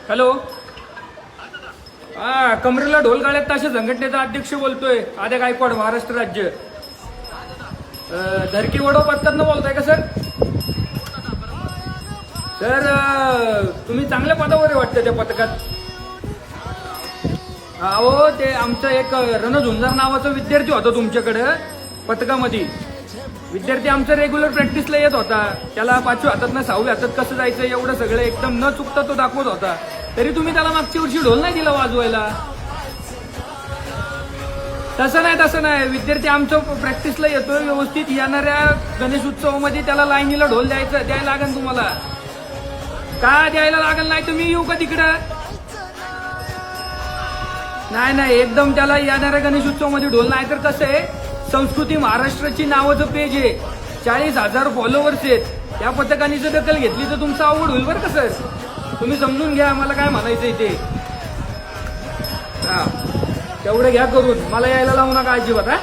Hello. हा, कमरेला ढोल गाळ्यात ताशा संघटनेचा अध्यक्ष बोलतोय, आद्या गायकवाड, महाराष्ट्र राज्य. धरकी वडो पथकातनं बोलताय का सर? सर तुम्ही चांगल्या पदावर आहे वाटतं त्या पथकात. अहो ते आमचं एक रणझुंजार नावाचा विद्यार्थी होता तुमच्याकडं पथकामध्ये. विद्यार्थी आमचा रेग्युलर प्रॅक्टिसला येत होता. त्याला 5वी हातात ना 6वी हातात कसं जायचं एवढं सगळं एकदम न चुकता तो दाखवत होता. तरी तुम्ही त्याला मागच्या वर्षी ढोल नाही दिला वाजवायला. तसं नाही. विद्यार्थी आमचं प्रॅक्टिसला येतोय व्यवस्थित. येणाऱ्या गणेश उत्सवामध्ये त्याला लाईनीला ढोल द्यायला लागेल तुम्हाला. का द्यायला लागेल नाही तुम्ही येऊ का तिकडं? नाही एकदम त्याला येणाऱ्या गणेश उत्सवामध्ये ढोल नाही. तर कसं आहे, संस्कृती महाराष्ट्राची नावाचं पेज आहे, 40,000 फॉलोअर्स आहेत. त्या पथकाने जर दखल घेतली तर तुमचं अवघड होईल बरं का सर. तुम्ही समजून घ्या मला काय म्हणायचंय ते. हा, तेवढं घ्या करून, मला यायला लावू नका अजिबात. हा.